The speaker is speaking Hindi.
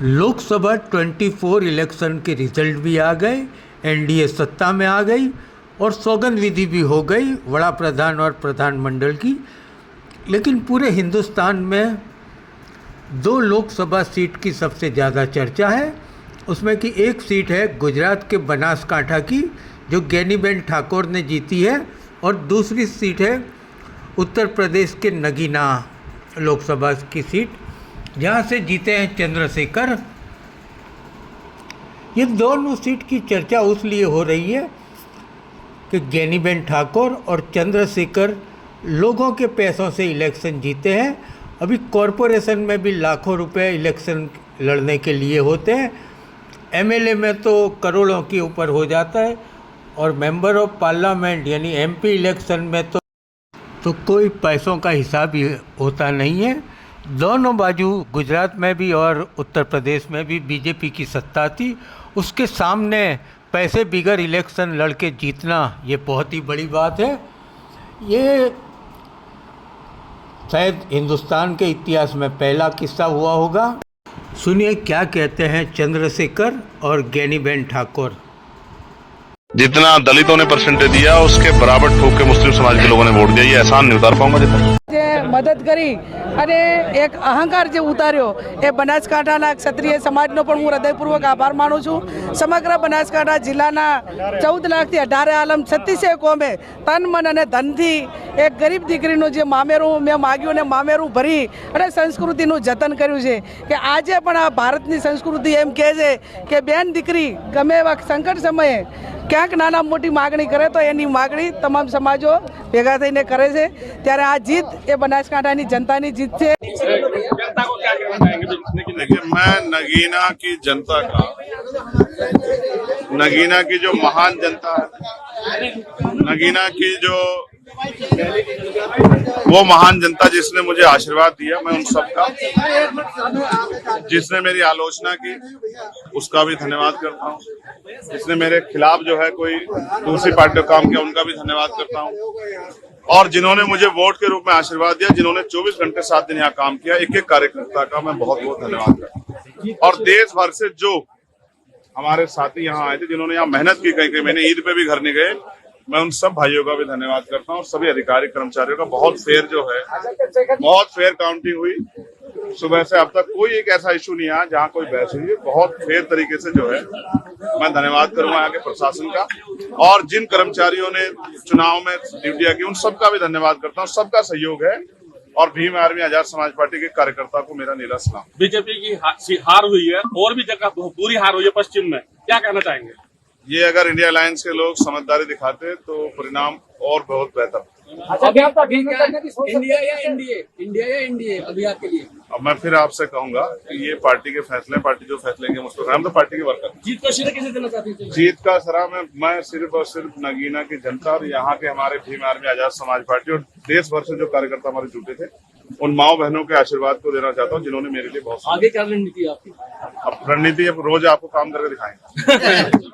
लोकसभा 24 इलेक्शन के रिजल्ट भी आ गए, एनडीए सत्ता में आ गई और सौगंध विधि भी हो गई वड़ा प्रधान और प्रधानमंडल की। लेकिन पूरे हिंदुस्तान में 2 लोकसभा सीट की सबसे ज़्यादा चर्चा है। उसमें की एक सीट है गुजरात के बनासकांठा की, जो ज्ञानीबेन ठाकुर ने जीती है, और दूसरी सीट है उत्तर प्रदेश के नगीना लोकसभा की सीट, जहाँ से जीते हैं चंद्रशेखर। ये दोनों सीट की चर्चा उसलिए हो रही है कि ज्ञानीबेन ठाकुर और चंद्रशेखर लोगों के पैसों से इलेक्शन जीते हैं। अभी कॉरपोरेशन में भी लाखों रुपए इलेक्शन लड़ने के लिए होते हैं, एमएलए में तो करोड़ों के ऊपर हो जाता है, और मेंबर ऑफ पार्लियामेंट यानी एमपी इलेक्शन में तो कोई पैसों का हिसाब ही होता नहीं है। दोनों बाजू गुजरात में भी और उत्तर प्रदेश में भी बीजेपी की सत्ता थी, उसके सामने पैसे बिगर इलेक्शन लड़के जीतना ये बहुत ही बड़ी बात है। ये शायद हिंदुस्तान के इतिहास में पहला किस्सा हुआ होगा। सुनिए क्या कहते हैं चंद्रशेखर और ज्ञानीबेन ठाकुर। जितना दलितों ने परसेंटेज दिया उसके बराबर ठोक के मुस्लिम समाज के लोगों ने वोट दिया। ये एहसान नहीं उतार पाऊंगा जितना મદદ કરી અને એક અહંકાર જે ઉતાર્યો એ બનાસકાંઠાના ક્ષત્રિય સમાજનો પણ હું હૃદયપૂર્વક આભાર માનું છું। સમગ્ર બનાસકાંઠા જિલ્લાના 14 લાખથી 18 આલમ 36 કોમે તન મન અને ધનથી એક ગરીબ દીકરીનું જે મામેરું મેં માગ્યું અને મામેરું ભરી અને સંસ્કૃતિનું જતન કર્યું છે કે આજે પણ આ ભારતની સંસ્કૃતિ એમ કહે છે કે બેન દીકરી ગમે એવા સંકટ સમયે ક્યાંક નાના મોટી માગણી કરે તો એની માગણી તમામ સમાજો ભેગા થઈને કરે છે। ત્યારે આ જીત એ બનાસકાંઠાની जनतानी जीत છે। जनता को क्या कहना चाहेंगे? देखिए, मैं नगीना की जनता का, नगीना की जो महान जनता है, नगीना की जो वो महान जनता जिसने मुझे आशीर्वाद दिया, मैं उन सबका, जिसने मेरी आलोचना की उसका भी धन्यवाद करता हूँ, जिसने मेरे खिलाफ जो है कोई दूसरी पार्टी का काम किया उनका भी धन्यवाद करता हूँ, और जिन्होंने मुझे वोट के रूप में आशीर्वाद दिया, जिन्होंने 24 घंटे 7 दिन यहाँ काम किया, एक एक कार्यकर्ता का मैं बहुत बहुत धन्यवाद करता हूँ। और देश भर से जो हमारे साथी यहाँ आए थे, जिन्होंने यहाँ मेहनत की, कहीं मैंने ईद पे भी घर नहीं गए, मैं उन सब भाइयों का भी धन्यवाद करता हूँ, और सभी अधिकारी कर्मचारियों का। बहुत फेयर जो है, बहुत फेयर काउंटिंग हुई। सुबह से अब तक कोई एक ऐसा इशू नहीं आया जहाँ कोई बहस हुई है। बहुत फेयर तरीके से जो है, मैं धन्यवाद करूंगा यहाँ के प्रशासन का, और जिन कर्मचारियों ने चुनाव में ड्यूटियां की उन सबका भी धन्यवाद करता हूँ। सबका सहयोग है, और भीम आर्मी आजाद समाज पार्टी के कार्यकर्ता को मेरा नीला सलाम। बीजेपी की हार हुई है और भी जगह पूरी हार हुई है पश्चिम में, क्या कहना चाहेंगे? ये अगर इंडिया अलायंस के लोग समझदारी दिखाते तो परिणाम और बहुत बेहतर। इंडिया या एनडीए अभी आपके लिए? अब मैं फिर आपसे कहूंगा कि ये पार्टी के फैसले, पार्टी जो फैसले मुझ पर, हम तो पार्टी के वर्कर। जीत को श्रेय किसे देना चाहते हैं? जीत का सरा मैं सिर्फ और सिर्फ नगीना की जनता और यहाँ के हमारे भीम आर्मी आजाद समाज पार्टी और देश भर से जो कार्यकर्ता हमारे जुटे थे, उन माओ बहनों के आशीर्वाद को देना चाहता हूँ, जिन्होंने मेरे लिए बहुत। आगे क्या रणनीति है आपकी? अब रणनीति अब रोज आपको काम करके दिखाएंगे।